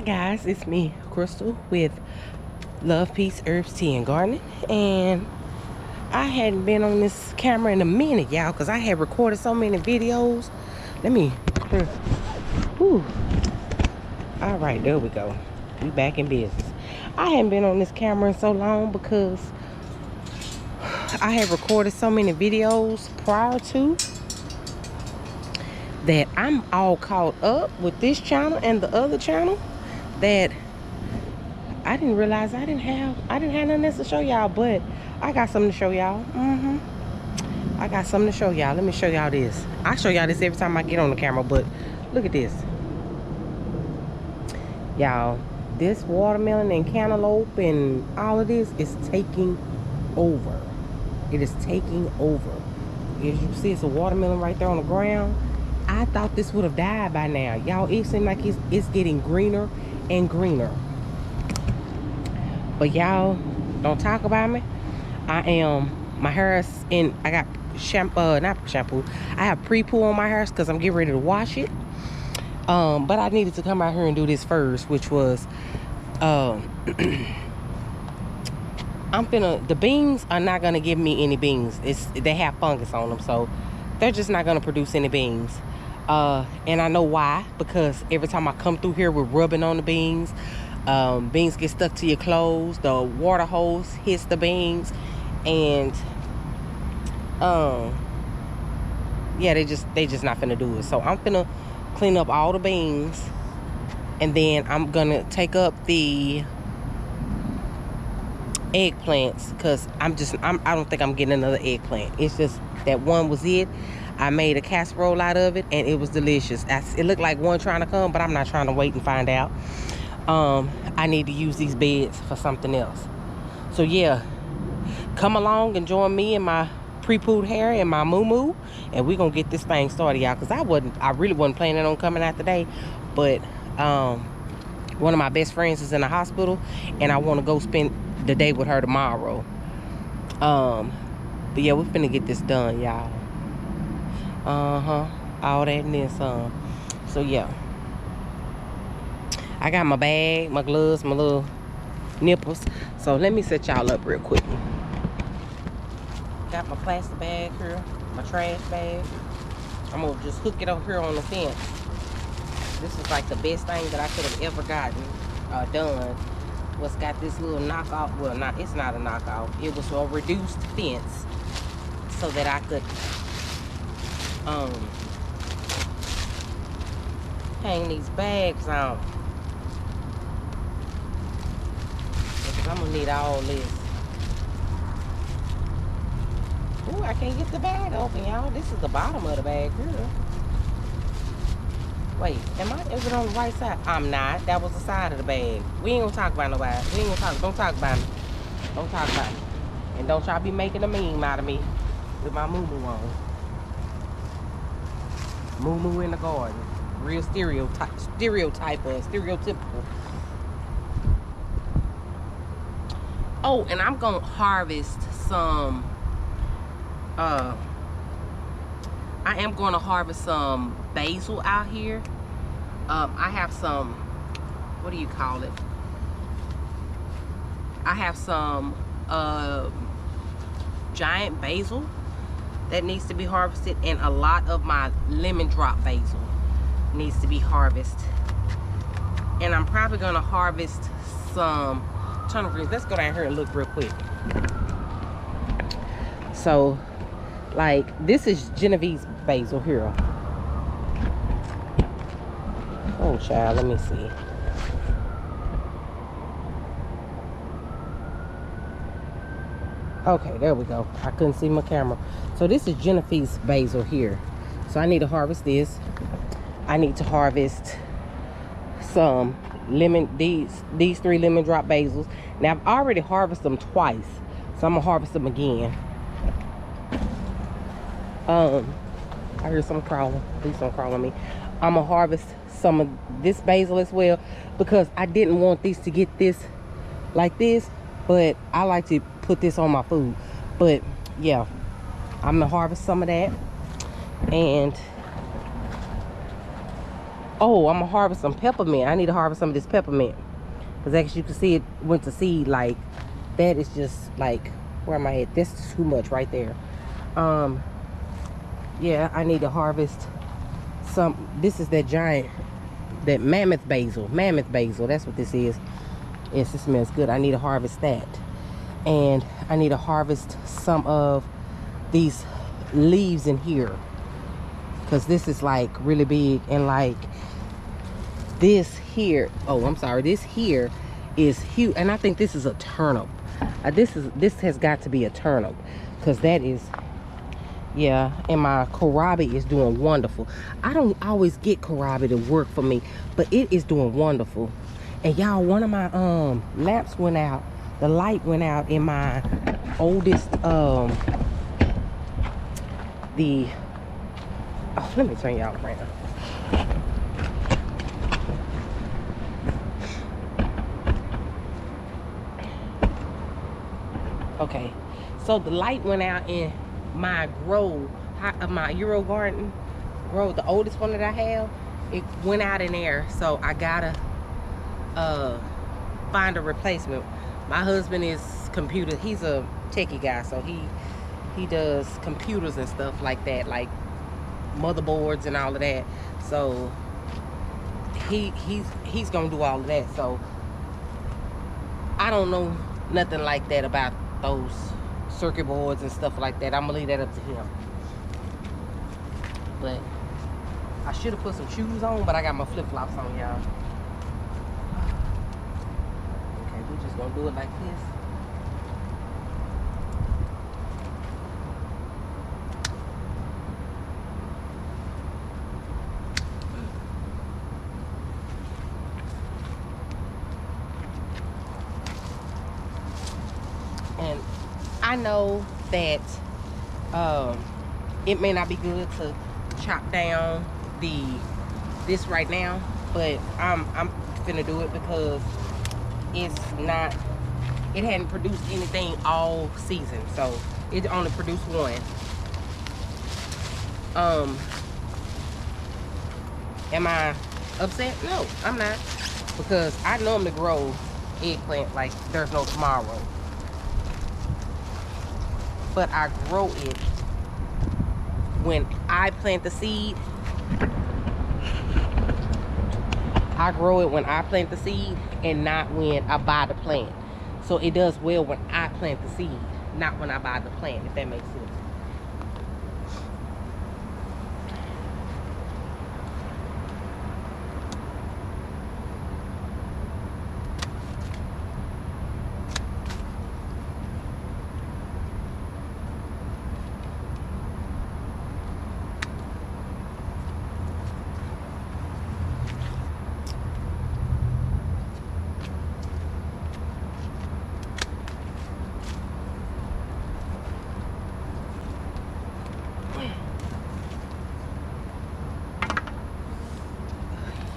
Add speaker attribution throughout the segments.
Speaker 1: Guys, it's me, Crystal, with Love, Peace, Herbs, Tea, and Gardening. And I hadn't been on this camera in a minute, y'all, because I had recorded so many videos. Let me... Whew. All right, there we go. We back in business. I hadn't been on this camera in so long because I had recorded so many videos prior to that I'm all caught up with this channel and the other channel that I didn't realize I didn't have nothing else to show y'all, but I got something to show y'all. I got something to show y'all. Let me show y'all this. I show y'all this every time I get on the camera, but look at this. Y'all, this watermelon and cantaloupe and all of this is taking over. It is taking over. As you see, it's a watermelon right there on the ground. I thought this would have died by now. Y'all, it seems like it's getting greener and greener. But y'all, don't talk about me. My hair is in, I got shampoo, not shampoo. I have pre-poo on my hair because I'm getting ready to wash it. But I needed to come out here and do this first, which was, the beans are not gonna give me any beans. They have fungus on them, so they're just not gonna produce any beans. And I know why, because every time I come through here with rubbing on the beans, beans get stuck to your clothes, the water hose hits the beans, and yeah, they just not finna do it. So I'm finna clean up all the beans, and then I'm gonna take up the eggplants, because I don't think I'm getting another eggplant. It's just that one was it. I made a casserole out of it, and it was delicious. It looked like one trying to come, but I'm not trying to wait and find out. I need to use these beds for something else. So yeah, come along and join me in my pre-pooed hair and my moo-moo, and we're gonna get this thing started, y'all, because I really wasn't planning on coming out today, but one of my best friends is in the hospital, and I want to go spend the day with her tomorrow. But yeah, we're finna get this done, y'all. All that and then some. So yeah, I got my bag, my gloves, my little nipples. So let me set y'all up real quick. Got my plastic bag here, my trash bag. I'm gonna just hook it up here on the fence. This is like the best thing that I could have ever gotten done. Was got this little knockoff. Well, it's not a knockoff. It was a reduced fence so that I could hang these bags on, because I'm gonna need all this. Ooh, I can't get the bag open, y'all. This is the bottom of the bag here. Wait, is it on the right side? I'm not. That was the side of the bag. We ain't gonna talk about nobody. Don't talk about me. Don't talk about me. And don't y'all be making a meme out of me with my moo-moo on. Moo-moo in the garden. Real stereotypical. Oh, and I'm gonna harvest some, I am gonna harvest some basil out here. I have some, what do you call it? I have some giant basil that needs to be harvested, and a lot of my lemon drop basil needs to be harvested. And I'm probably gonna harvest some turnip greens. Let's go down here and look real quick. So, like, this is Genevieve's basil here. Oh, child, let me see. Okay, there we go. I couldn't see my camera. So this is Genevieve's basil here. So I need to harvest this. I need to harvest some these 3 lemon drop basils. Now I've already harvested them twice, so I'm gonna harvest them again. I hear some crawling. Please don't crawl on me. I'm gonna harvest some of this basil as well, because I didn't want these to get this like this, but I like to put this on my food. But yeah, I'm gonna harvest some of that. And Oh, I'm gonna harvest some peppermint. I need to harvest some of this peppermint. Because as you can see, it went to seed. Like, that is just like, where am I at? That's too much right there. Yeah, I need to harvest some. This is that giant, that mammoth basil. Mammoth basil, that's what this is. Yes, it smells good. I need to harvest that. And I need to harvest some of these leaves in here. Because this is like really big. And like this here, oh, I'm sorry, this here is huge. And I think this is a turnip. This has got to be a turnip. Because that is, yeah, and my kohlrabi is doing wonderful. I don't always get kohlrabi to work for me, but it is doing wonderful. And y'all, one of my lamps went out. The light went out in my oldest oh, let me turn y'all around. Okay, so the light went out in my my Euro garden grow, the oldest one that I have. It went out in there, so I gotta find a replacement. My husband is computer, he's a techie guy, so he does computers and stuff like that, like motherboards and all of that. So he's gonna do all of that. So I don't know nothing like that about those circuit boards and stuff like that. I'm gonna leave that up to him. But I should have put some shoes on, but I got my flip-flops on, y'all. Okay, we're just gonna do it like this. And I know that it may not be good to chop down this right now, but I'm finna do it because it hadn't produced anything all season, so it only produced one. Am I upset? No, I'm not, because I normally grow eggplant like there's no tomorrow, but I grow it when I plant the seed. I grow it when I plant the seed and not when I buy the plant. So it does well when I plant the seed, not when I buy the plant, if that makes sense.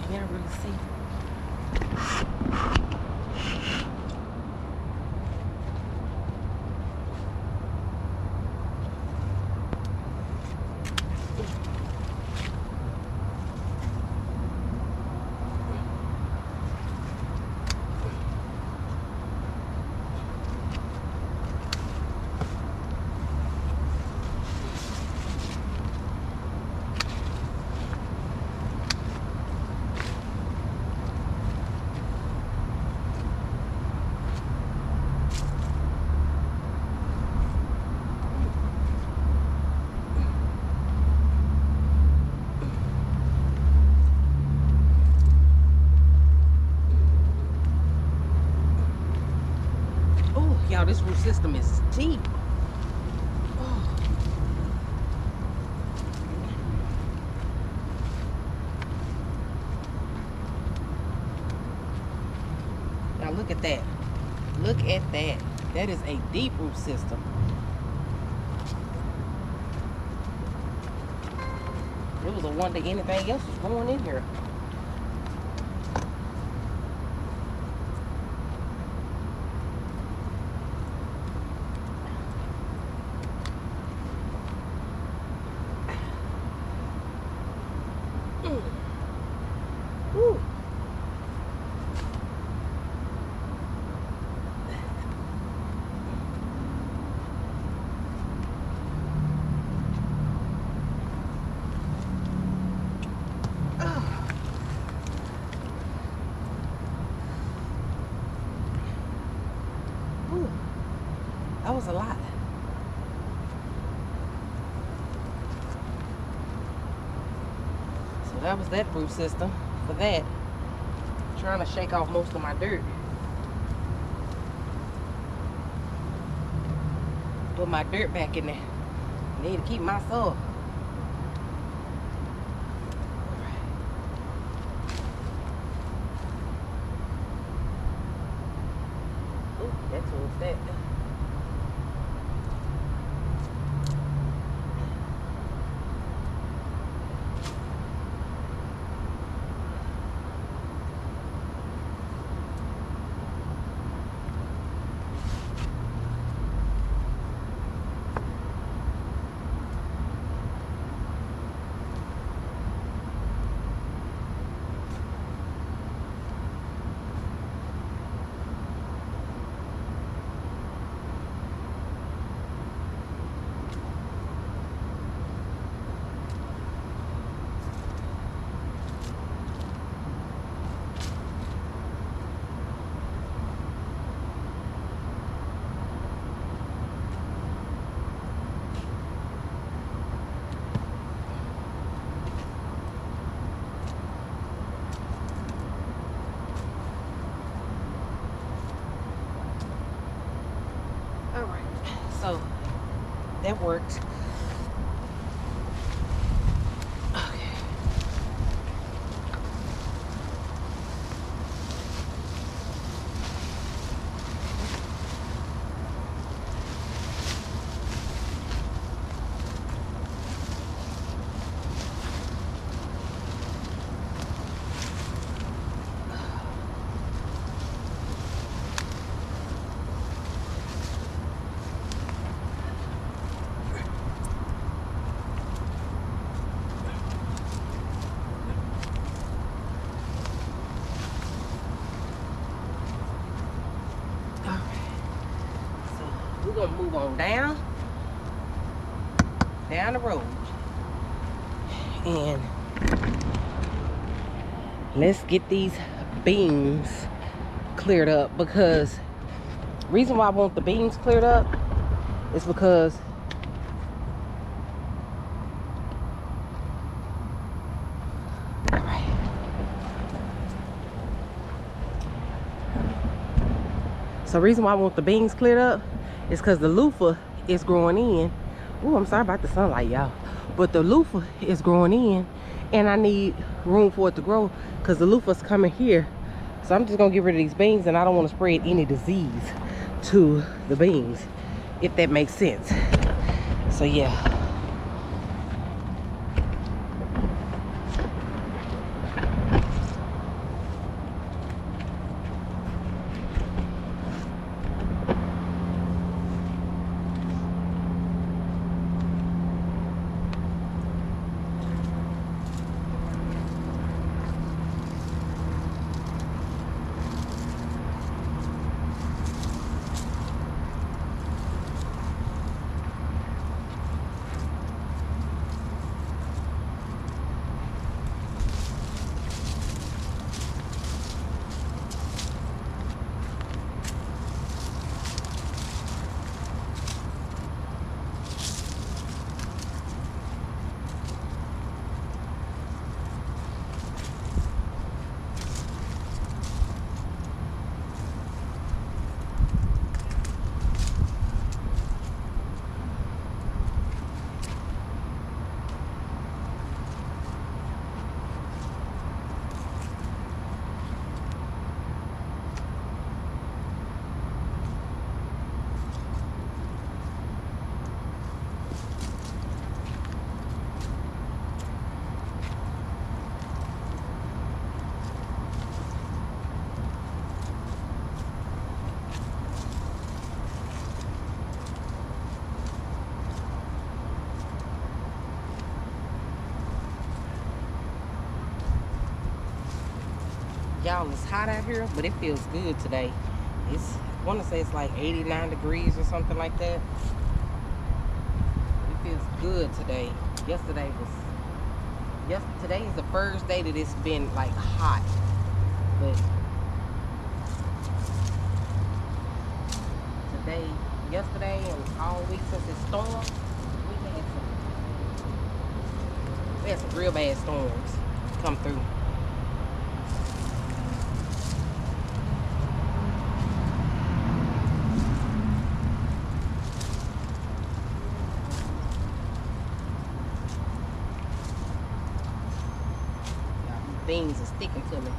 Speaker 1: Can't really see. Y'all, this root system is deep. Oh. Now look at that. Look at that. That is a deep root system. It was a wonder anything else was growing in here. That was a lot. So that was that root system for that. Trying to shake off most of my dirt. Put my dirt back in there. Need to keep my soil. Ooh, that's what's that. So that worked. Okay. We're gonna move on down the road, and let's get these beams cleared up, because reason why I want the beams cleared up is because so reason why I want the beams cleared up is because the loofah is growing in. Oh, I'm sorry about the sunlight, y'all, but the loofah is growing in, and I need room for it to grow because the loofah's coming here. So I'm just gonna get rid of these beans, and I don't want to spread any disease to the beans, if that makes sense. So yeah. Y'all, it's hot out here, but it feels good today. I want to say it's like 89 degrees or something like that. It feels good today. Today is the first day that it's been like hot, but today yesterday and all week since it stormed, we had some real bad storms come through. Beans are sticking to me.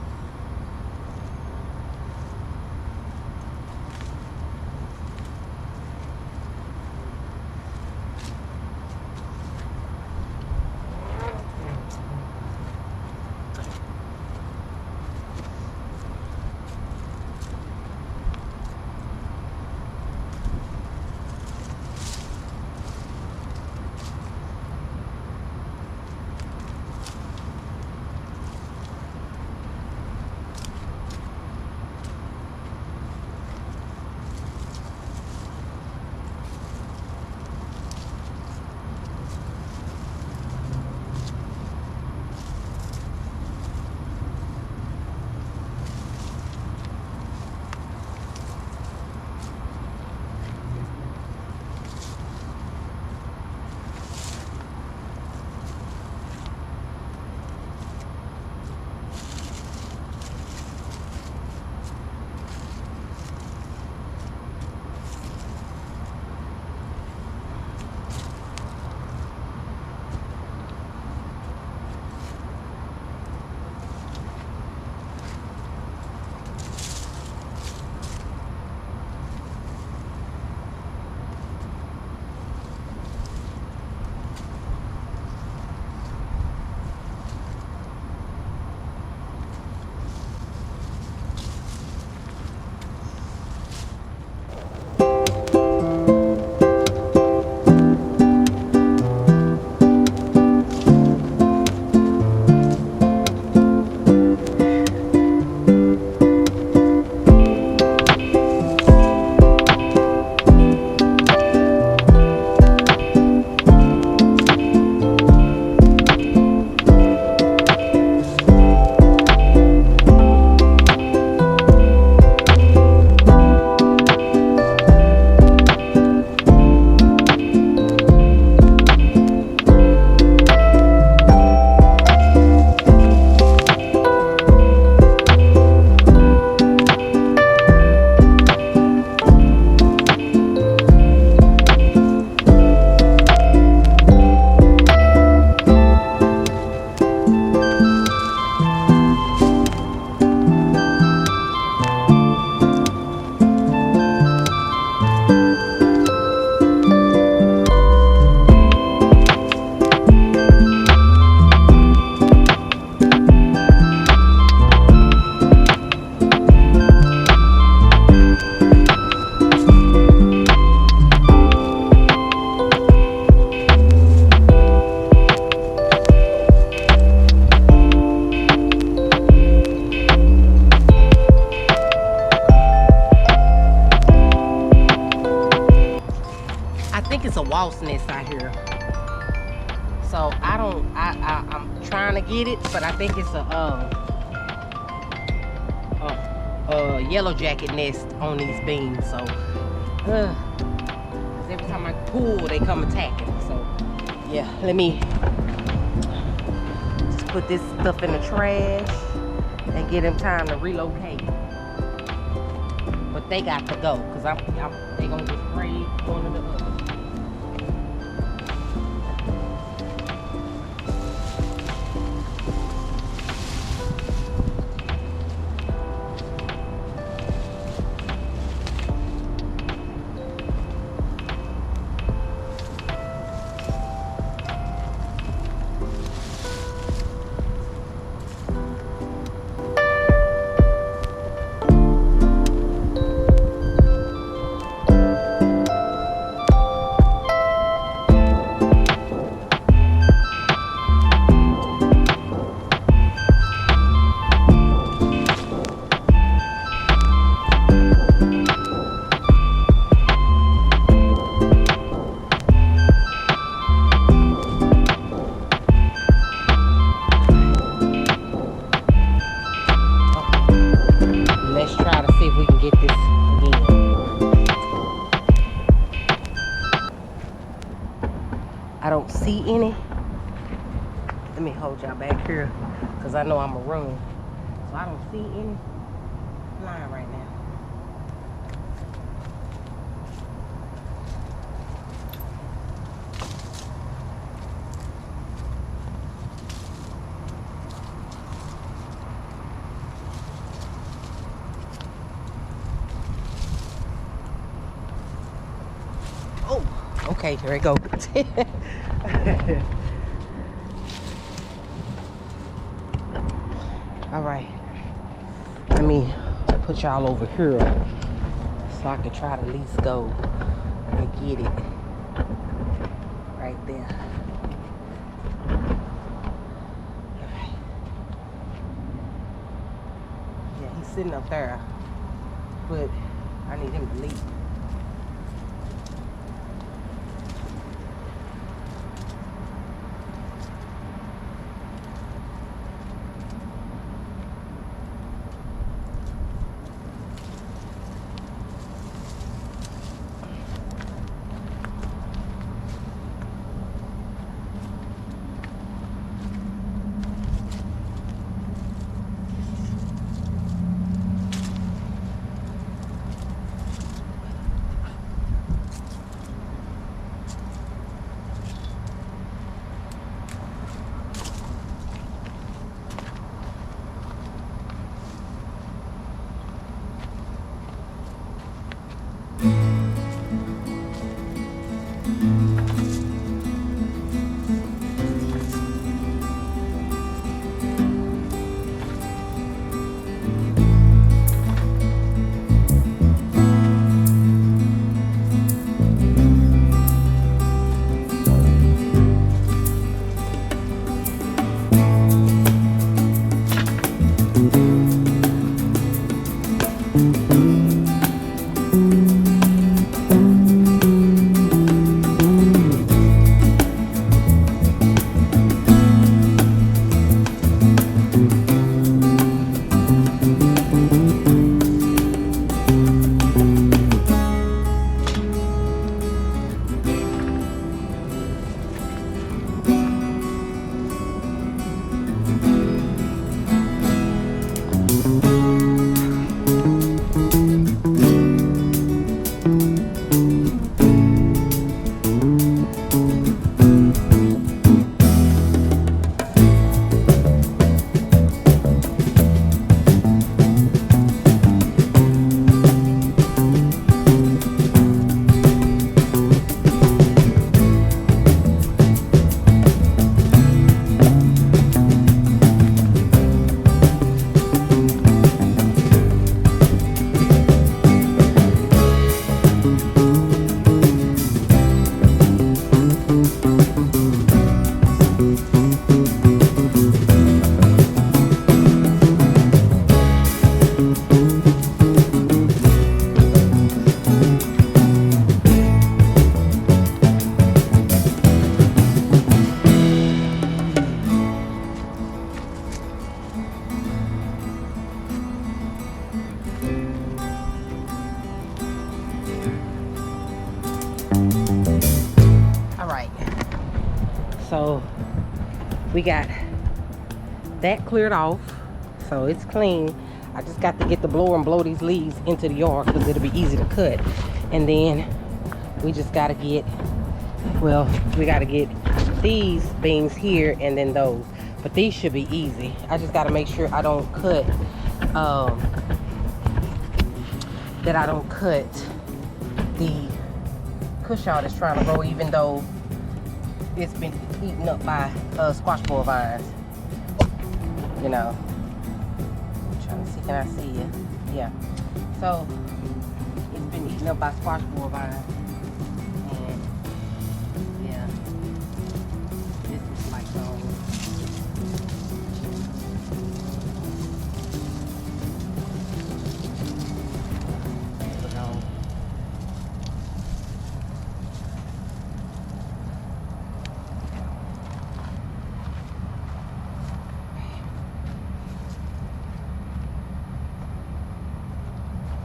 Speaker 1: It's a wasp nest out here. So I'm trying to get it, but I think it's a yellow jacket nest on these beans. So every time I pull, they come attacking. So yeah, let me just put this stuff in the trash and get them time to relocate. But they got to go because they gonna get sprayed one or the other. Let me hold y'all back here because I know I'm a room. So I don't see any line right now. Oh, okay, here we go. All right, let me put y'all over here so I can try to at least go and get it right there. All right. Yeah, he's sitting up there, but I need him to leave. So we got that cleared off, so it's clean. I just got to get the blower and blow these leaves into the yard because it'll be easy to cut. And then we just got to get, well, we got to get these beans here and then those. But these should be easy. I just got to make sure I don't cut, that I don't cut the cushion that's trying to grow, even though it's been eaten up by squash board vines. You know, I'm trying to see, can I see it? Yeah. So it's been eaten up by squash board vines, and yeah, this is like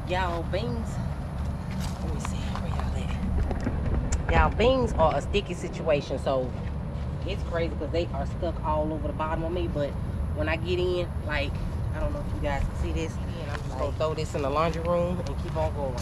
Speaker 1: y'all beans, let me see where y'all at. Y'all beans are a sticky situation, so It's crazy because they are stuck all over the bottom of me. But when I get in, like, I don't know if you guys can see this. And I'm just gonna throw this in the laundry room and keep on going.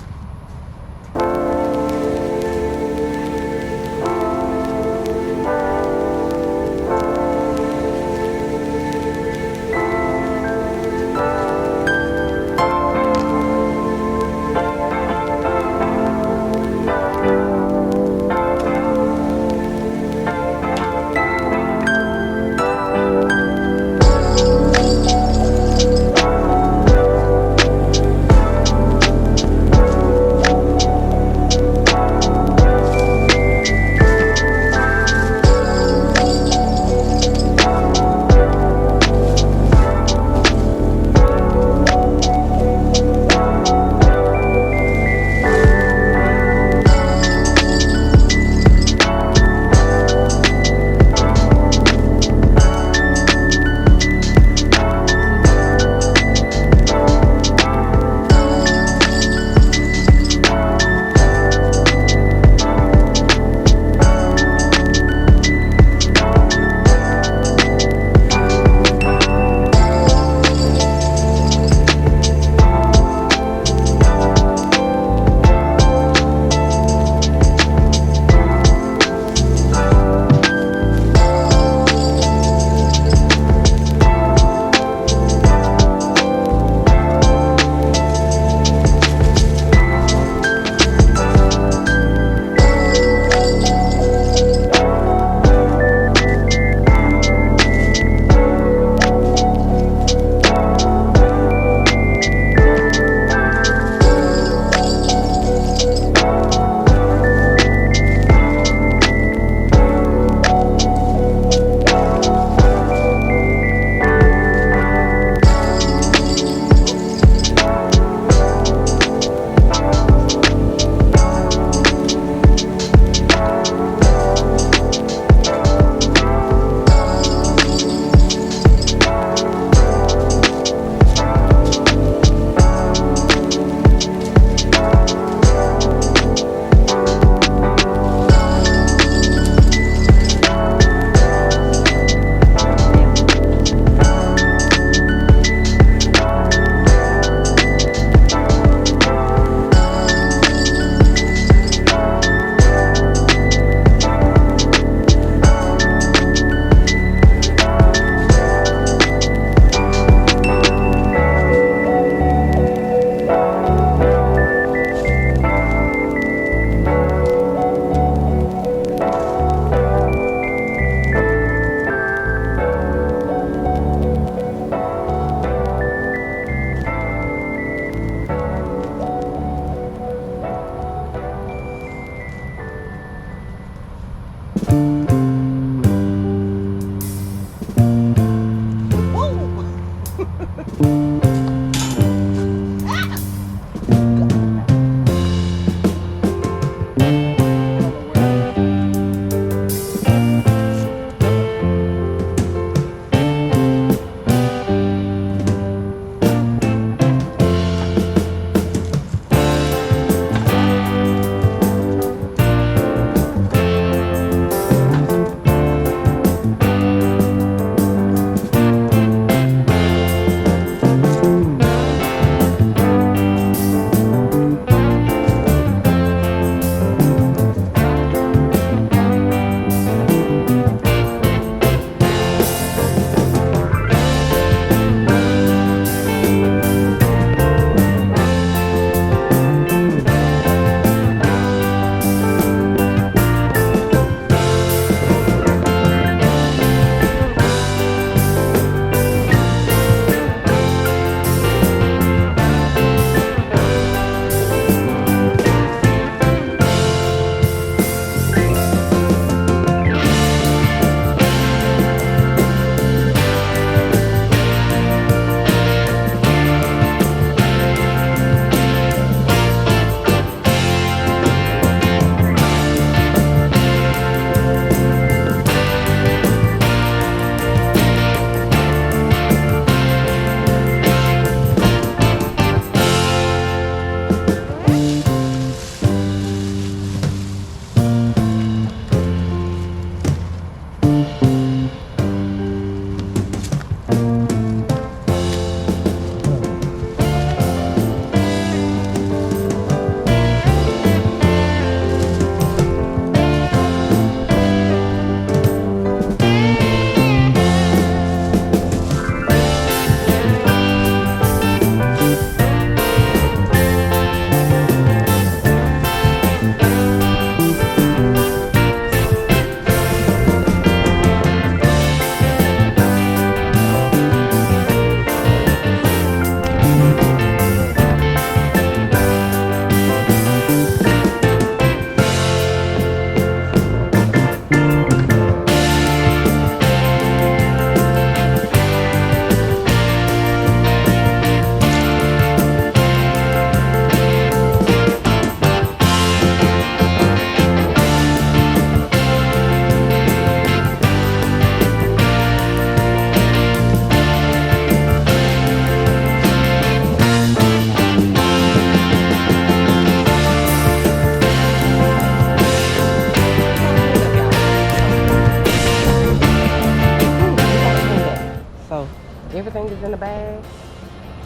Speaker 1: So everything is in the bag.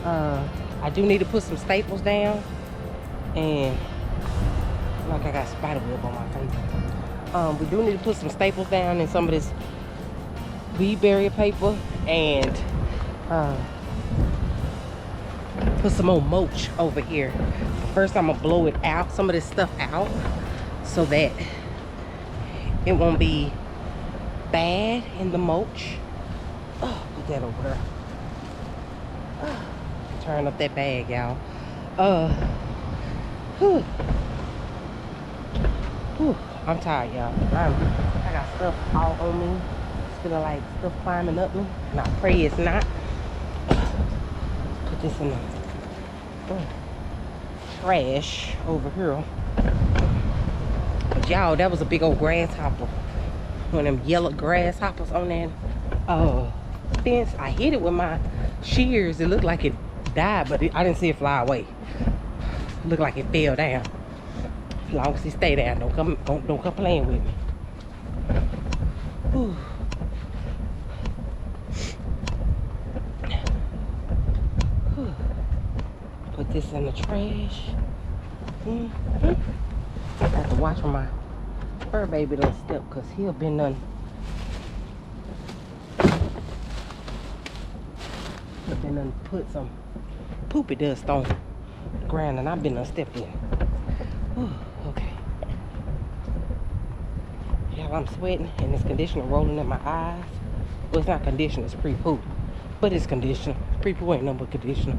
Speaker 1: I do need to put some staples down, and like I got spider web on my face. We do need to put some staples down and some of this weed barrier paper, and put some more mulch over here. First, I'm gonna blow it out, some of this stuff out, so that it won't be bad in the mulch. Oh, put that over there. Turn up that bag, y'all. I'm tired, y'all. I got stuff all on me. It's feeling like stuff climbing up me, and I pray it's not. Put this in the trash over here. But y'all, that was a big old grasshopper. One of them yellow grasshoppers on that fence. I hit it with my shears. It looked like it died, but I didn't see it fly away. It looked like it fell down. As long as it stay down, don't come playing with me. Whew. Put this in the trash. I have to watch for my fur baby don't step, because he'll been done. He'll been done put some poopy dust on the ground, and I've been done stepped in. Whew, okay. Y'all, I'm sweating, and this conditioner rolling in my eyes. Well, it's not conditioner, it's pre-poo. But it's conditioner. Pre-poo ain't nothing but conditioner.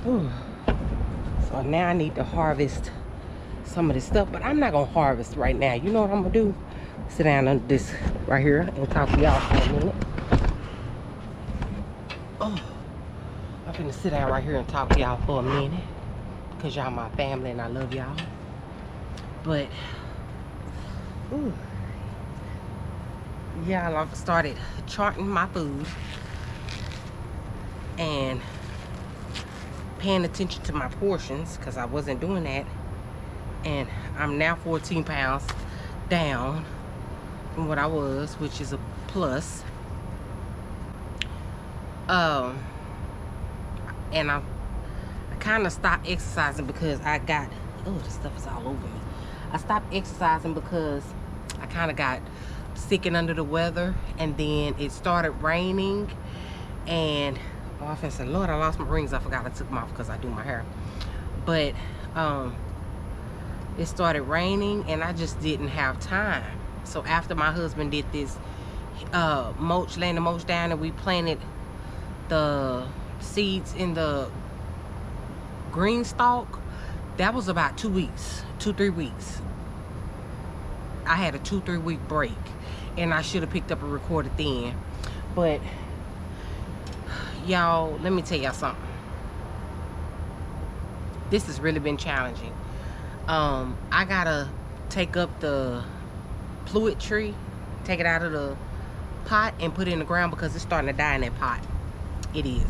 Speaker 1: Whew. So now I need to harvest some of this stuff, but I'm not gonna harvest right now. You know what I'm gonna do? Sit down under this right here and talk to y'all for a minute. Oh, I'm gonna sit down right here and talk to y'all for a minute, because y'all my family and I love y'all. But y'all, I've started charting my food and paying attention to my portions, because I wasn't doing that, and I'm now 14 pounds down from what I was, which is a plus. And I kind of stopped exercising because I got, oh, this stuff is all over me. I stopped exercising because I kind of got sick and under the weather, and then it started raining, and I said, Lord, I lost my rings. I forgot I took them off because I do my hair. But it started raining, and I just didn't have time. So after my husband did this mulch, laying the mulch down, and we planted the seeds in the green stalk, that was about 2 weeks, 2-3 weeks. I had a 2-3 week break, and I should have picked up and recorded then. But y'all, let me tell y'all something. This has really been challenging. I gotta take up the fluid tree, take it out of the pot and put it in the ground, because it's starting to die in that pot. It is.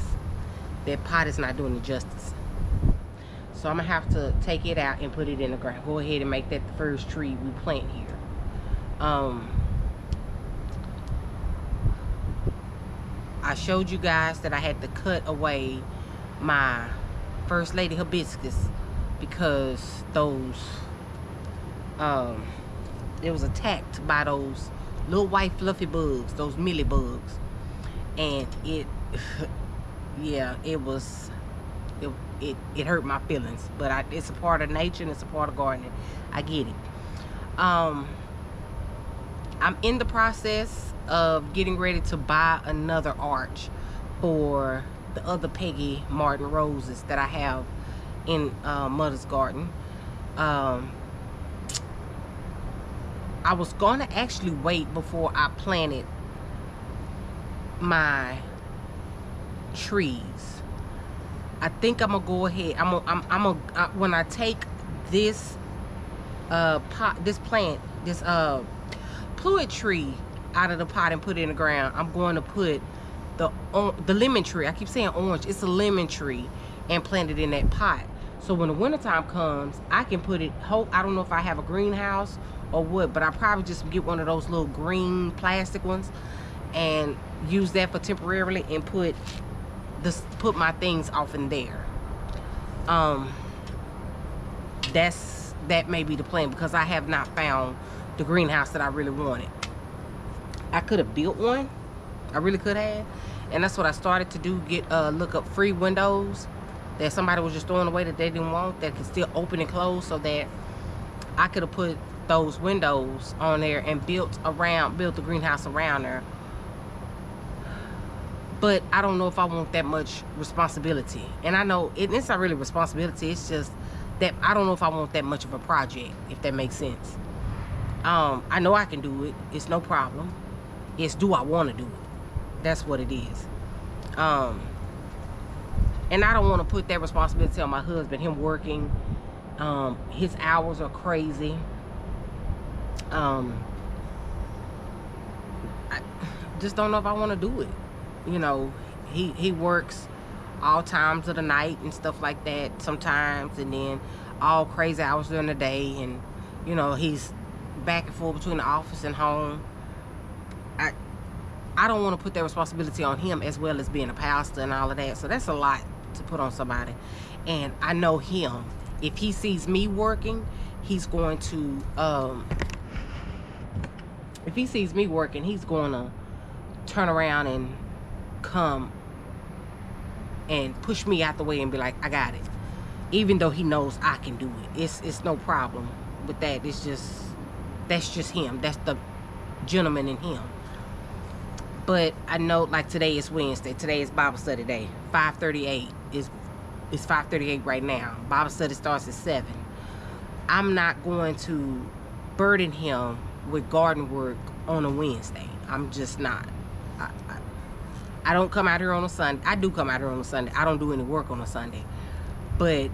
Speaker 1: That pot is not doing it justice. So I'm gonna have to take it out and put it in the ground. Go ahead and make that the first tree we plant here. I showed you guys that I had to cut away my First Lady hibiscus, because those it was attacked by those little white fluffy bugs, those mealy bugs, and it yeah, it hurt my feelings. But it's a part of nature, and it's a part of gardening. I get it. I'm in the process of getting ready to buy another arch for the other Peggy Martin roses that I have in Mother's Garden. I was gonna actually wait before I planted my trees. I think I'm gonna go ahead. When I take this fluid tree out of the pot and put it in the ground, I'm going to put the lemon tree. I keep saying orange. It's a lemon tree, and plant it in that pot. So when the wintertime comes, I can put it. I don't know if I have a greenhouse or what, but I probably just get one of those little green plastic ones and use that for temporarily and put my things off in there. That may be the plan, because I have not found the greenhouse that I really wanted. I could have built one. I really could have. And that's what I started to do, look up free windows that somebody was just throwing away that they didn't want, that could still open and close, so that I could have put those windows on there and built the greenhouse around there. But I don't know if I want that much responsibility. And I know it's not really responsibility, it's just that I don't know if I want that much of a project, if that makes sense. I know I can do it, it's no problem. It's, do I want to do it? That's what it is. And I don't want to put that responsibility on my husband, him working. His hours are crazy. I just don't know if I want to do it. You know, he works all times of the night and stuff like that sometimes, and then all crazy hours during the day, and you know, he's back and forth between the office and home. I don't want to put that responsibility on him, as well as being a pastor and all of that. So that's a lot to put on somebody. And I know him, if he sees me working, he's going to if he sees me working, he's going to turn around and come and push me out the way and be like, I got it. Even though he knows I can do it. It's no problem with that. It's just, that's just him. That's the gentleman in him. But I know, like, today is Wednesday. Today is Bible study day. 5:38 it's 5:38 right now. Bible study starts at 7. I'm not going to burden him with garden work on a Wednesday. I'm just not. I don't come out here on a Sunday. I do come out here on a Sunday. I don't do any work on a Sunday. But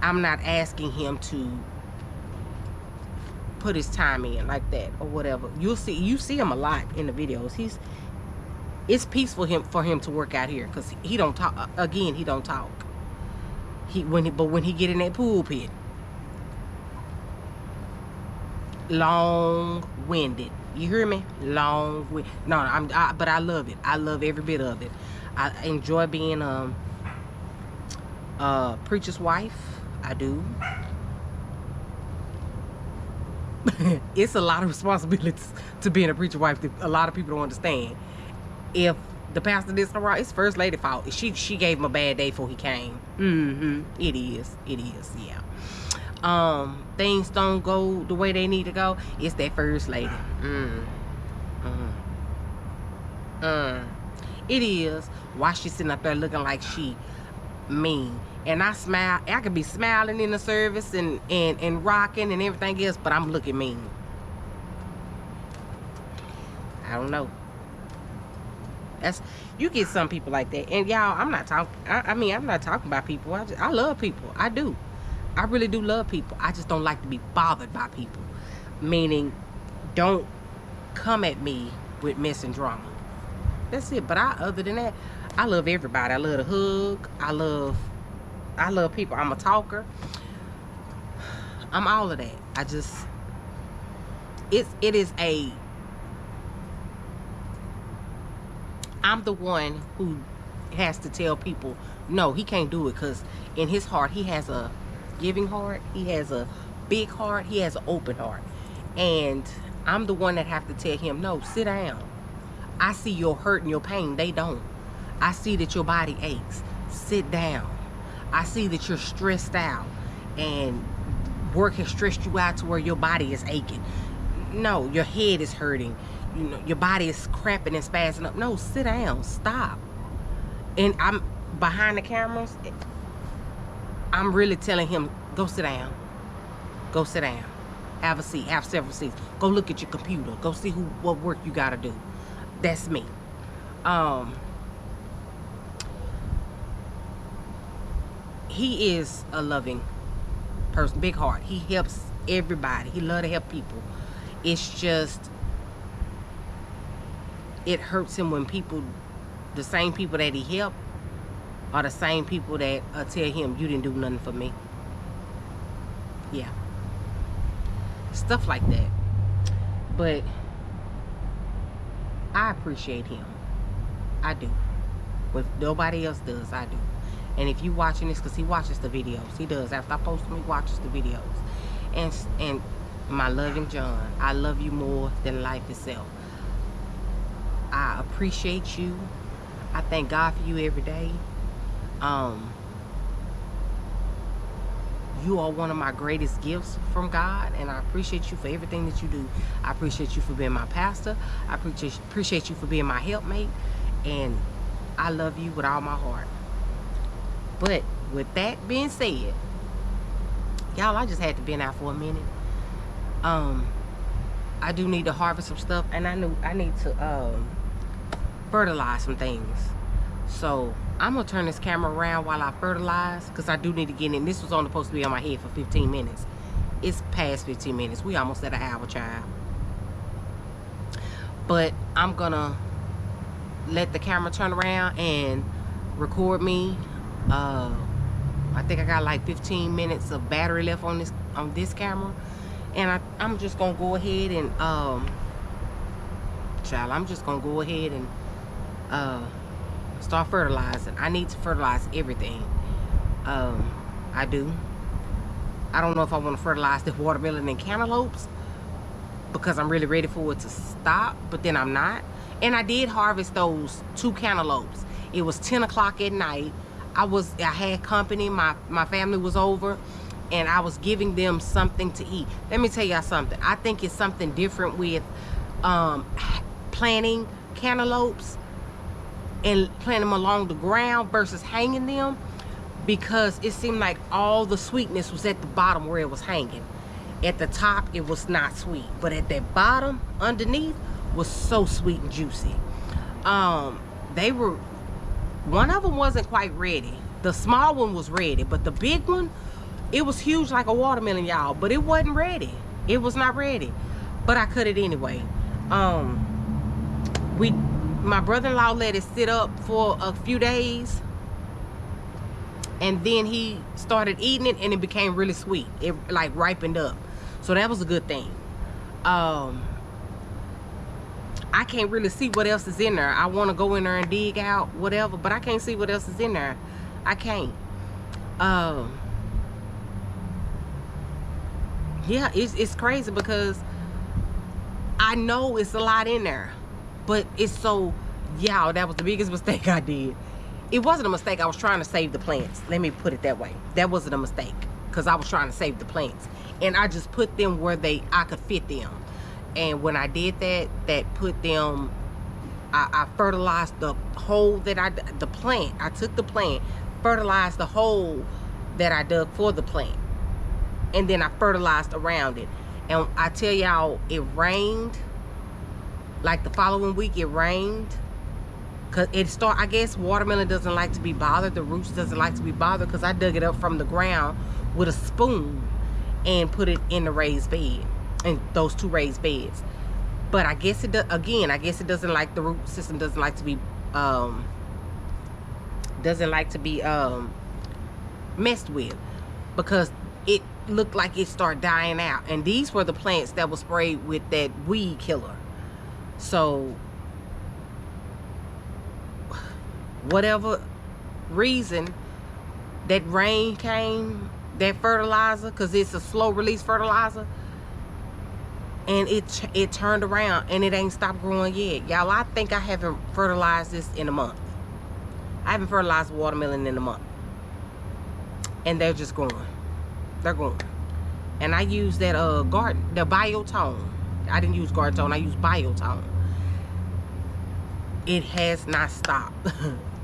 Speaker 1: I'm not asking him to put his time in like that or whatever. You see him a lot in the videos. It's peaceful for him to work out here, because he don't talk. Again, he don't talk. But when he get in that pool pit, long-winded. You hear me? Long-winded. No, but I love it. I love every bit of it. I enjoy being a preacher's wife. I do. It's a lot of responsibilities to being a preacher's wife that a lot of people don't understand. If the pastor did something wrong, it's first lady fault. She gave him a bad day before he came. It is, yeah. Things don't go the way they need to go, it's that first lady. It is. Why she sitting up there looking like she mean? And I smile. I could be smiling in the service and rocking and everything else, but I'm looking mean. I don't know. You get some people like that. And y'all, I'm not talking. I'm not talking about people. I love people. I do. I really do love people. I just don't like to be bothered by people. Meaning, don't come at me with mess and drama. That's it. But other than that, I love everybody. I love to hug. I love people. I'm a talker. I'm all of that. I'm the one who has to tell people, no, he can't do it, because in his heart, he has a giving heart. He has a big heart. He has an open heart. And I'm the one that have to tell him, no, sit down. I see your hurt and your pain. They don't. I see that your body aches. Sit down. I see that you're stressed out and work has stressed you out to where your body is aching. No, your head is hurting. You know, your body is cramping and spazzing up. No, sit down. Stop. And I'm behind the cameras. I'm really telling him, go sit down. Go sit down. Have a seat. Have several seats. Go look at your computer. Go see what work you got to do. That's me. He is a loving person, big heart. He helps everybody. He loves to help people. It's just, it hurts him when the same people that he helped are the same people that tell him, you didn't do nothing for me. Yeah. stuff like that. But I appreciate him. I do. But nobody else does, I do. And if you watching this, because he watches the videos, he does. After I post them, he watches the videos. And my loving John, I love you more than life itself. I appreciate you. I thank God for you every day. You are one of my greatest gifts from God, and I appreciate you for everything that you do. I appreciate you for being my pastor. I appreciate you for being my helpmate, and I love you with all my heart. But with that being said, y'all, I just had to vent out for a minute. I do need to harvest some stuff, and I need to fertilize some things. So I'm gonna turn this camera around while I fertilize, because I do need to get in. This was only supposed to be on my head for 15 minutes. It's past 15 minutes. We almost at an hour, child. But I'm gonna let the camera turn around and record me. I think I got like 15 minutes of battery left on this camera, and I'm just gonna go ahead and child, I'm just gonna go ahead and start fertilizing. I need to fertilize everything. I do. I don't know if I want to fertilize the watermelon and cantaloupes, because I'm really ready for it to stop, but then I'm not. And I did harvest those 2 cantaloupes. It was 10 o'clock at night. I had company. My family was over, and I was giving them something to eat. Let me tell y'all something. I think it's something different with planting cantaloupes and planting them along the ground versus hanging them, because it seemed like all the sweetness was at the bottom where it was hanging. At the top, it was not sweet, but at that bottom underneath was so sweet and juicy. One of them wasn't quite ready. The small one was ready, but the big one, it was huge like a watermelon, y'all, but it wasn't ready. It was not ready, but I cut it anyway. My brother-in-law let it sit up for a few days, and then he started eating it, and it became really sweet. It like ripened up, so that was a good thing. I can't really see what else is in there. I want to go in there and dig out whatever, but I can't see what else is in there. I can't. Yeah, it's crazy, because I know it's a lot in there, but it's so, y'all, that was the biggest mistake I did. It wasn't a mistake. I was trying to save the plants. Let me put it that way. That wasn't a mistake, because I was trying to save the plants, and I just put them where I could fit them. And when I did that put them, I fertilized the hole that the plant. I took the plant, fertilized the hole that I dug for the plant, and then I fertilized around it. And I tell y'all, it rained. Like the following week, it rained. Cause I guess watermelon doesn't like to be bothered. The roots doesn't like to be bothered, because I dug it up from the ground with a spoon and put it in the raised bed, in those 2 raised beds. But I guess it doesn't like, the root system doesn't like to be messed with, because it looked like it started dying out. And these were the plants that were sprayed with that weed killer. So whatever reason that rain came, that fertilizer, because it's a slow release fertilizer, and it turned around, and it ain't stopped growing yet. Y'all, I think I haven't fertilized this in a month. I haven't fertilized watermelon in a month, and they're just growing. They're growing. And I use that the Biotone. I didn't use Garden Tone. I used Biotone. It has not stopped.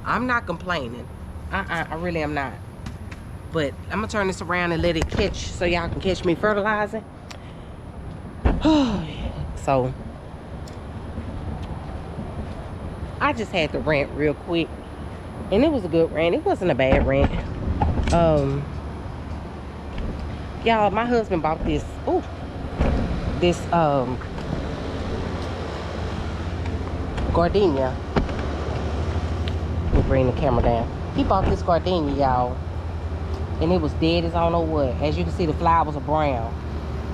Speaker 1: I'm not complaining. I really am not. But I'm gonna turn this around and let it catch, so y'all can catch me fertilizing. So I just had to rant real quick, and it was a good rant. It wasn't a bad rant. Y'all, my husband bought this gardenia. Let me bring the camera down. He bought this gardenia, y'all, and it was dead as I don't know what. As you can see, the flowers are brown,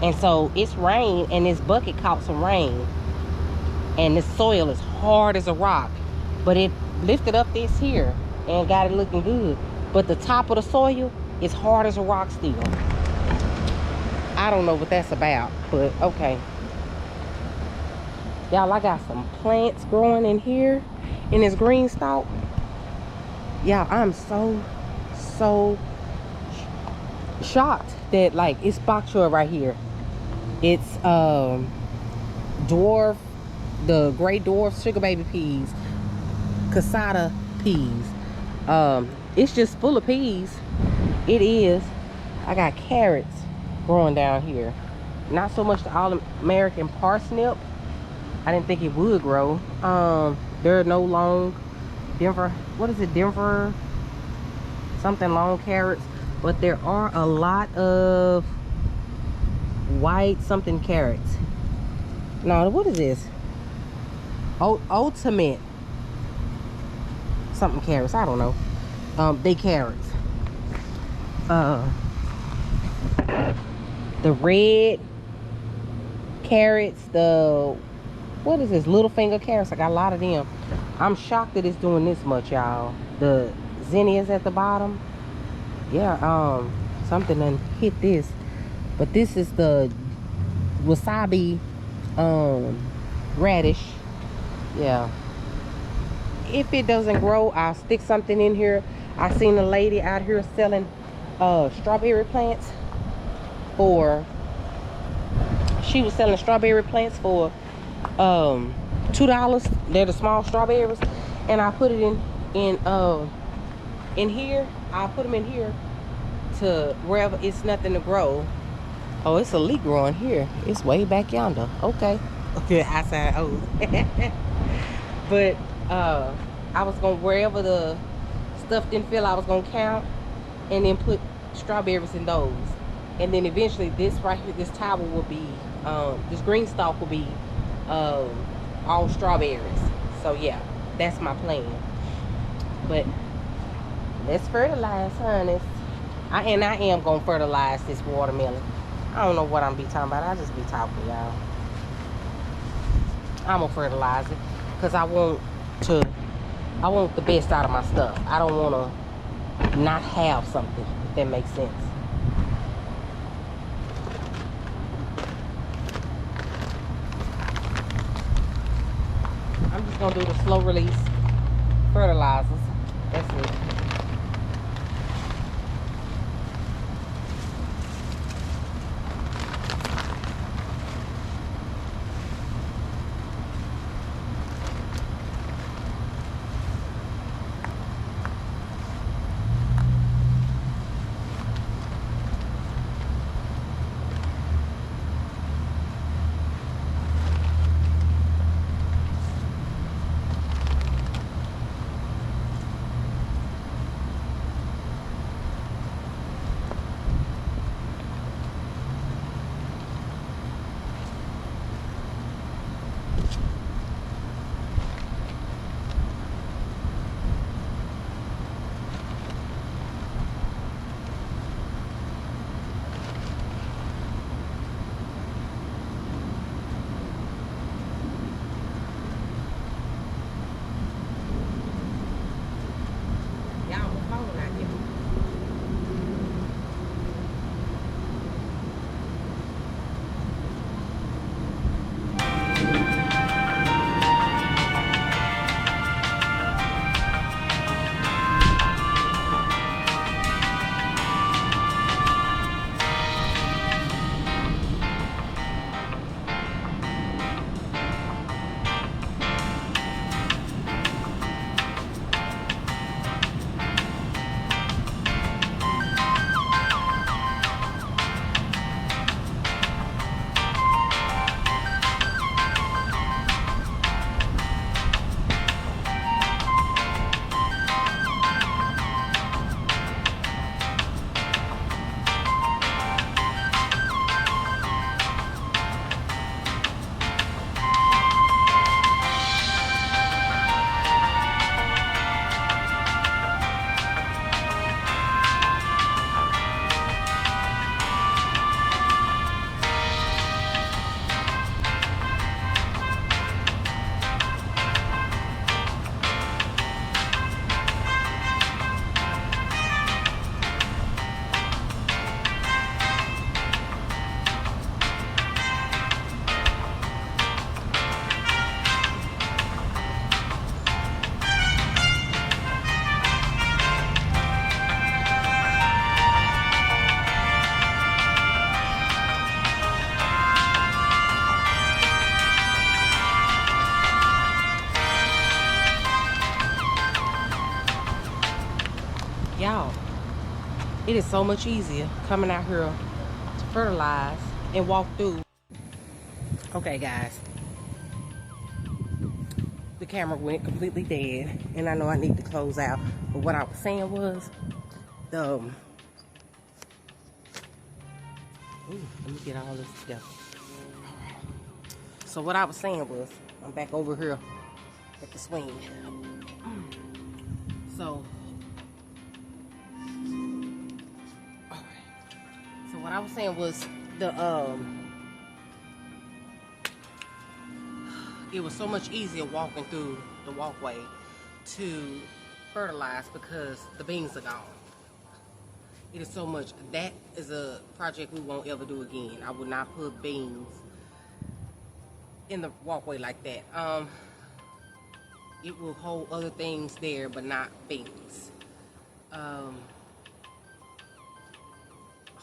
Speaker 1: And so it's rain, and this bucket caught some rain. And the soil is hard as a rock. But it lifted up this here and got it looking good. But the top of the soil is hard as a rock still. I don't know what that's about, but okay. Y'all, I got some plants growing in here in this green stalk. Y'all, I'm so shocked that, like, it's bok choy right here. It's dwarf, the gray dwarf sugar baby peas, cassata peas. It's just full of peas. It is. I got carrots growing down here. Not so much the all-American parsnip. I didn't think it would grow. There are no long Denver, what is it, Denver something long carrots, but there are a lot of white something carrots. No, what is this? Ultimate something carrots, I don't know. They carrots. The red carrots, the, what is this, little finger carrots, I got a lot of them. I'm shocked that it's doing this much, y'all. The zinnias at the bottom, yeah, something done hit this. But this is the wasabi radish. Yeah, if it doesn't grow, I'll stick something in here. I seen a lady out here selling strawberry plants for, she was selling strawberry plants for $2. They're the small strawberries, and I put it in here. I put them in here to wherever it's nothing to grow. Oh, it's a leek growing here. It's way back yonder. Okay. Okay, I said, oh. But I was gonna, wherever the stuff didn't fill, I was gonna count and then put strawberries in those. And then eventually this right here, this tower will be, this green stalk will be all strawberries. So yeah, that's my plan. But let's fertilize, honey. I am gonna fertilize this watermelon. I don't know what I'm be talking about. I just be talking, y'all. I'm gonna fertilize it because I want the best out of my stuff. I don't want to not have something, if that makes sense. I'm just gonna do the slow release fertilizers. That's it. Y'all, it is so much easier coming out here to fertilize and walk through. Okay, guys. The camera went completely dead, and I know I need to close out. But what I was saying was, ooh, let me get all this together. So what I was saying was, I'm back over here at the swing. So what I was saying was it was so much easier walking through the walkway to fertilize because the beans are gone. It is so much. That is a project we won't ever do again. I would not put beans in the walkway like that. It will hold other things there, but not beans.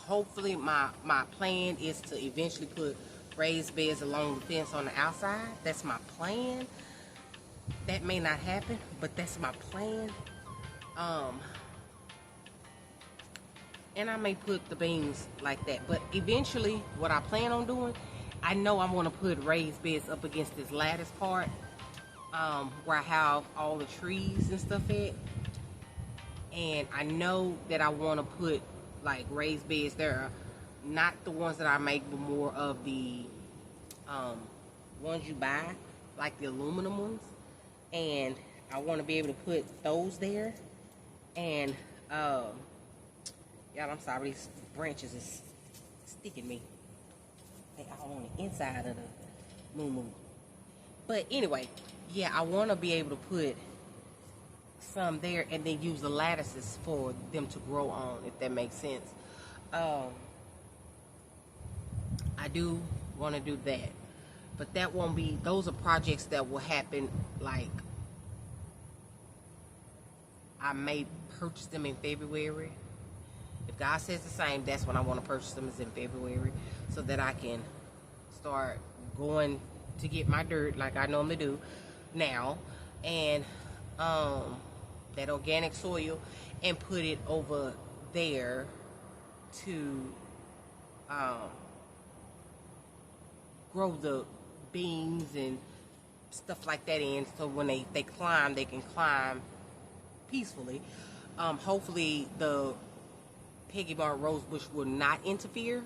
Speaker 1: Hopefully my plan is to eventually put raised beds along the fence on the outside. That's my plan. That may not happen, but that's my plan. And I may put the beans like that, but eventually what I plan on doing, I know I'm going to put raised beds up against this lattice part, where I have all the trees and stuff at. And I know that I want to put like raised beds there, not the ones that I make, but more of the ones you buy, like the aluminum ones. And I want to be able to put those there. And y'all, I'm sorry, these branches is sticking me. They all on the inside of the moo. But anyway, yeah, I want to be able to put some there and then use the lattices for them to grow on, if that makes sense. I do want to do that, but that won't be, those are projects that will happen, like I may purchase them in February. If God says the same, that's when I want to purchase them, is in February, so that I can start going to get my dirt like I normally do now, and that organic soil, and put it over there to grow the beans and stuff like that in, so when they climb, they can climb peacefully. Hopefully the Peggy Martin rosebush will not interfere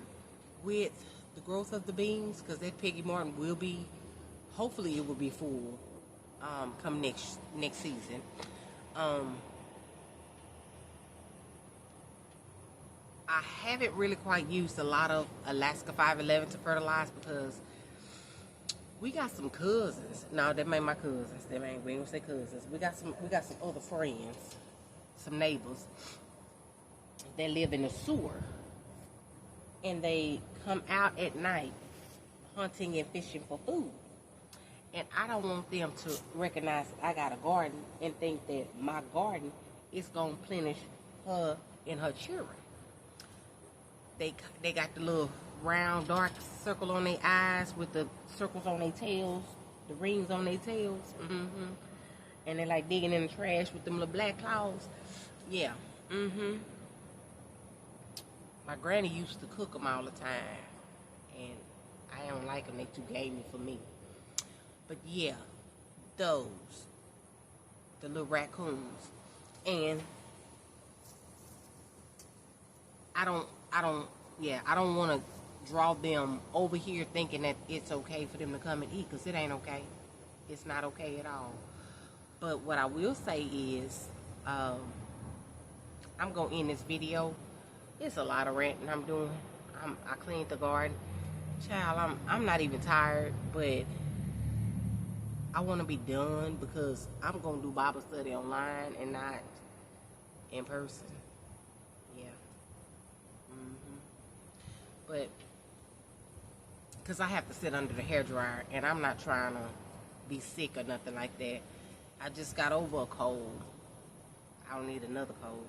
Speaker 1: with the growth of the beans, because that Peggy Martin will be, hopefully it will be full come next season. I haven't really quite used a lot of Alaska 511 to fertilize, because we got some cousins. No, that ain't my cousins. We ain't gonna say cousins. We got some other friends, some neighbors that live in the sewer, and they come out at night hunting and fishing for food. And I don't want them to recognize that I got a garden and think that my garden is gonna plenish her and her children. They got the little round dark circle on their eyes with the circles on their tails, the rings on their tails. And they like digging in the trash with them little black claws. Yeah. My granny used to cook them all the time, and I don't like them. They too gamey for me. But yeah, those, the little raccoons, and I don't want to draw them over here thinking that it's okay for them to come and eat, because it ain't okay. It's not okay at all. But what I will say is, I'm going to end this video. It's a lot of ranting I'm doing. I cleaned the garden. Child, I'm not even tired, but I want to be done, because I'm going to do Bible study online and not in person. Yeah. But because I have to sit under the hairdryer, and I'm not trying to be sick or nothing like that. I just got over a cold. I don't need another cold.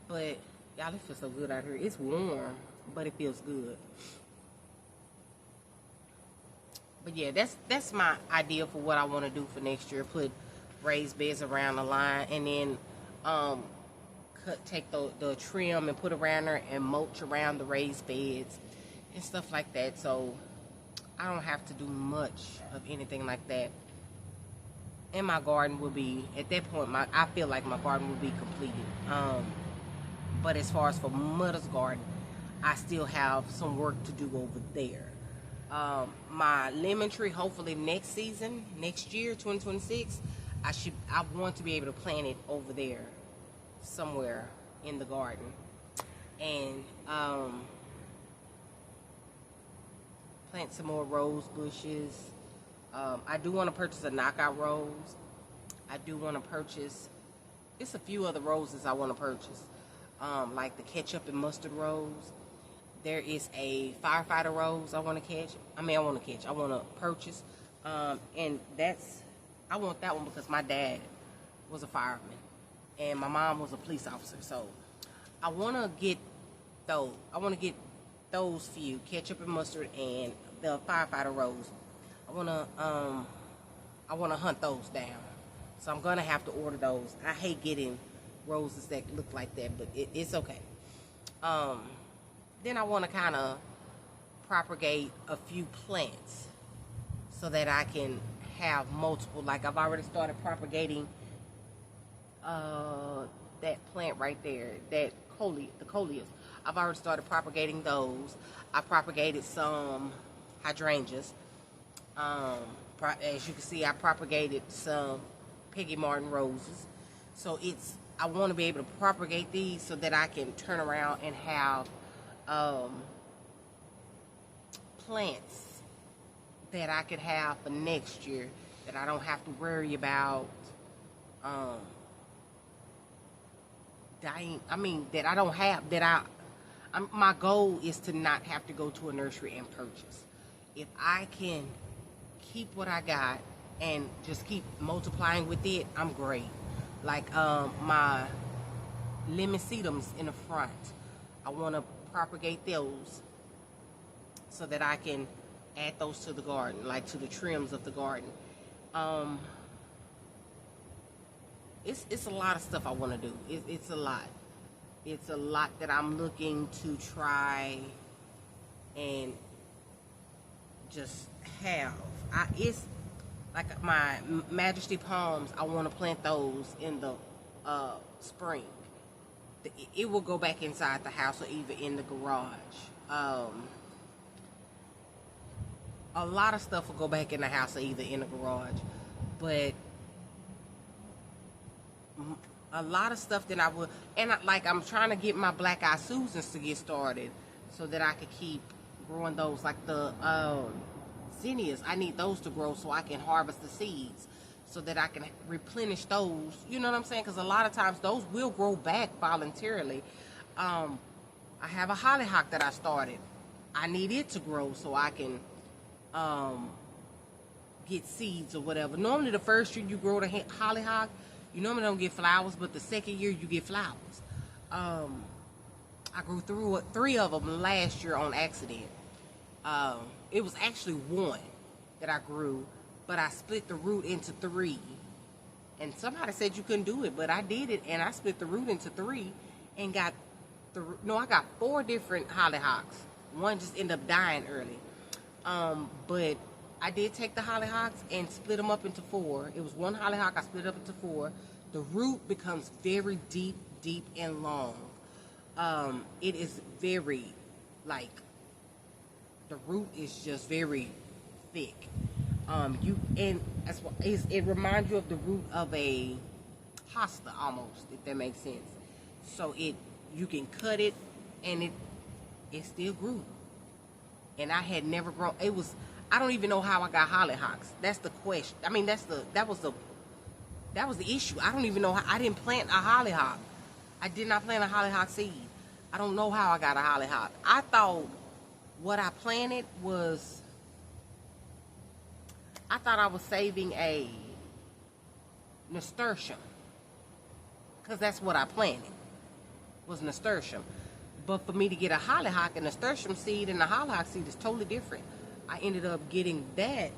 Speaker 1: But y'all, it feels so good out here. It's warm, but it feels good. But yeah, that's my idea for what I want to do for next year. Put raised beds around the line, and then take the trim and put around there and mulch around the raised beds and stuff like that. So I don't have to do much of anything like that. And my garden will be, at that point, I feel like my garden will be completed. But as far as for Mother's garden, I still have some work to do over there. My lemon tree, hopefully next season, next year, 2026, I want to be able to plant it over there somewhere in the garden. And plant some more rose bushes. I do want to purchase a knockout rose. I do want to purchase, it's a few other roses I want to purchase. Like the ketchup and mustard rose. There is a firefighter rose I want to purchase. And I want that one because my dad was a fireman and my mom was a police officer. So I want to get those. I want to get those few, ketchup and mustard and the firefighter rose. I want to hunt those down. So I'm going to have to order those. I hate getting roses that look like that, but it's okay. Then I want to kind of propagate a few plants so that I can have multiple. Like I've already started propagating that plant right there, the coleus. I've already started propagating those. I propagated some hydrangeas. As you can see, I propagated some Peggy Martin roses. So I want to be able to propagate these so that I can turn around and have plants that I could have for next year that I don't have to worry about dying. I mean, that I don't have, my goal is to not have to go to a nursery and purchase. If I can keep what I got and just keep multiplying with it, I'm great. Like my lemon sedums in the front, I want to propagate those so that I can add those to the garden, like to the trims of the garden. It's a lot of stuff I want to do. It's a lot. It's a lot that I'm looking to try and just have. It's like my Majesty palms, I want to plant those in the spring. It will go back inside the house or even in the garage. A lot of stuff will go back in the house or either in the garage. But a lot of stuff that I would, and I'm trying to get my black eye Susans to get started so that I could keep growing those, like the zinnias. I need those to grow so I can harvest the seeds so that I can replenish those, you know what I'm saying? Because a lot of times those will grow back voluntarily. I have a hollyhock that I started. I need it to grow so I can get seeds or whatever. Normally the first year you grow the hollyhock, you normally don't get flowers, but the second year you get flowers. I grew through 3 of them last year on accident. It was actually 1 that I grew, but I split the root into 3. And somebody said you couldn't do it, but I did it, and I split the root into 3 and got I got 4 different hollyhocks. 1 just ended up dying early. But I did take the hollyhocks and split them up into 4. It was 1 hollyhock, I split it up into 4. The root becomes very deep and long. It is very, like, the root is just very thick. It reminds you of the root of a hosta almost, if that makes sense. So you can cut it and it still grew. And I had never grown. I don't even know how I got hollyhocks. That's the question. I mean, that was the issue. I don't even know how. I didn't plant a hollyhock. I did not plant a hollyhock seed. I don't know how I got a hollyhock. I thought what I planted was, I thought I was saving a nasturtium, because that's what I planted, was nasturtium. But for me to get a hollyhock, a nasturtium seed and a hollyhock seed is totally different. I ended up getting that,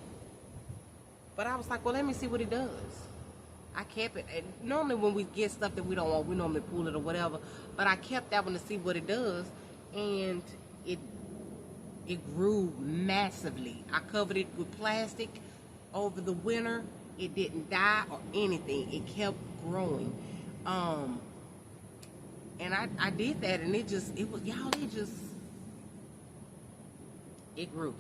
Speaker 1: but I was like, well, let me see what it does. I kept it. And normally when we get stuff that we don't want, we normally pull it or whatever. But I kept that one to see what it does, and it grew massively. I covered it with plastic over the winter. It didn't die or anything. It kept growing. And I did that, and it grew.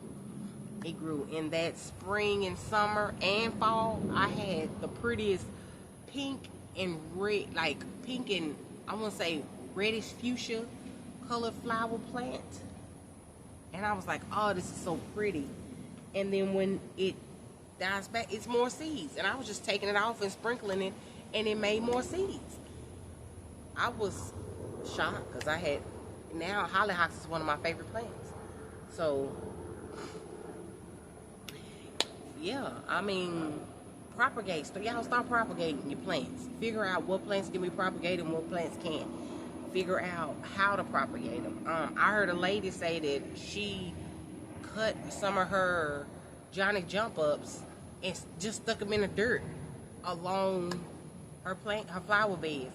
Speaker 1: It grew. In that spring and summer and fall, I had the prettiest pink and red, like pink and, I want to say reddish fuchsia colored flower plant. And I was like, oh, this is so pretty. And then when it dies back, it's more seeds. And I was just taking it off and sprinkling it, and it made more seeds. I was shocked because now hollyhocks is one of my favorite plants. So, yeah, I mean, propagate. So y'all start propagating your plants. Figure out what plants can be propagated and what plants can't. Figure out how to propagate them. I heard a lady say that she cut some of her Johnny jump ups and just stuck them in the dirt along her flower beds,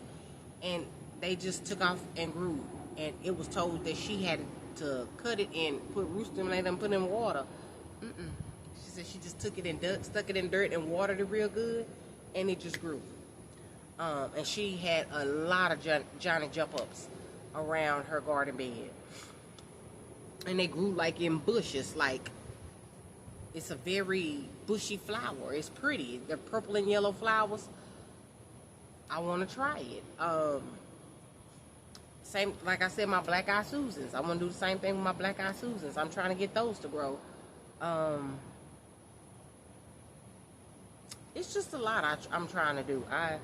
Speaker 1: and they just took off and grew. And it was told that she had to cut it and put root stimulator and put it in water. She said she just took it and stuck it in dirt and watered it real good, and it just grew. And she had a lot of Johnny jump ups around her garden bed, and they grew like in bushes. Like, it's a very bushy flower. It's pretty. They're purple and yellow flowers. I want to try it. Same, like I said, my black eye Susans. I want to do the same thing with my black eye Susans. I'm trying to get those to grow. It's just a lot I'm trying to do. I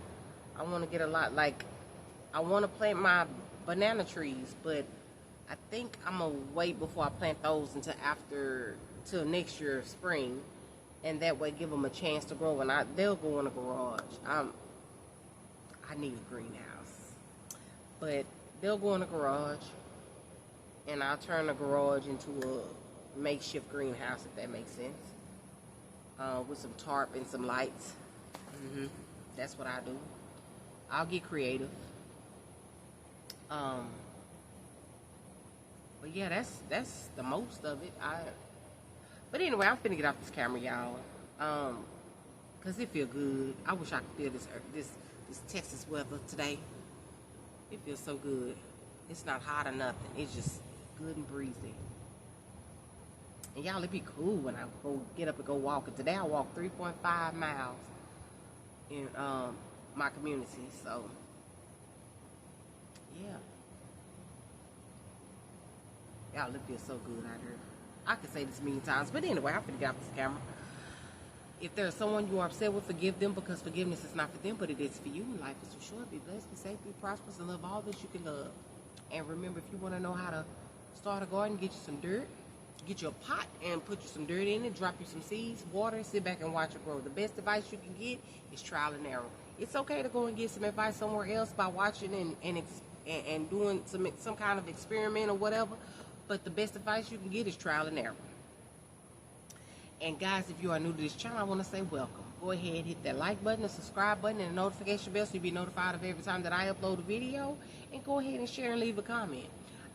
Speaker 1: want to get a lot. Like, I want to plant my banana trees, but I think I'm gonna wait before I plant those till next year spring, and that way give them a chance to grow. And they'll go in the garage. I need a greenhouse, but they'll go in the garage, and I'll turn the garage into a makeshift greenhouse, if that makes sense, with some tarp and some lights. That's what I do. I'll get creative. But yeah, that's the most of it. But anyway, I'm finna get off this camera, y'all. Cause it feel good. I wish I could feel this Texas weather today. It feels so good. It's not hot or nothing. It's just good and breezy. And y'all, it'd be cool when I go get up and go walking. Today I walked 3.5 miles in my community. So yeah, y'all, it feels so good out here. I could say this many times, but anyway, I'm finna get off this camera. If there's someone you are upset with, forgive them, because forgiveness is not for them, but it is for you. And life is too short. Be blessed, be safe, be prosperous, and love all that you can love. And remember, if you want to know how to start a garden, get you some dirt, get you a pot and put you some dirt in it, drop you some seeds, water, sit back and watch it grow. The best advice you can get is trial and error. It's okay to go and get some advice somewhere else by watching and doing some kind of experiment or whatever, but the best advice you can get is trial and error. And guys, if you are new to this channel, I want to say welcome. Go ahead, hit that like button, the subscribe button, and the notification bell so you'll be notified of every time that I upload a video. And go ahead and share and leave a comment.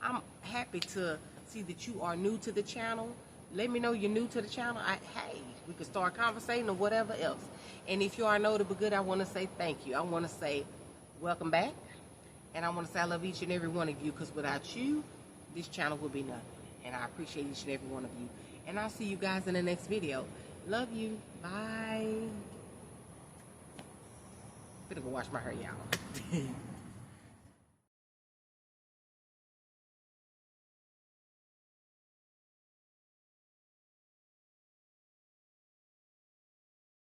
Speaker 1: I'm happy to see that you are new to the channel. Let me know you're new to the channel. Hey, we could start conversating or whatever else. And if you are notable good, I want to say thank you. I want to say welcome back. And I want to say I love each and every one of you, because without you, this channel would be nothing. And I appreciate each and every one of you. And I'll see you guys in the next video. Love you. Bye. Better go wash my hair, y'all.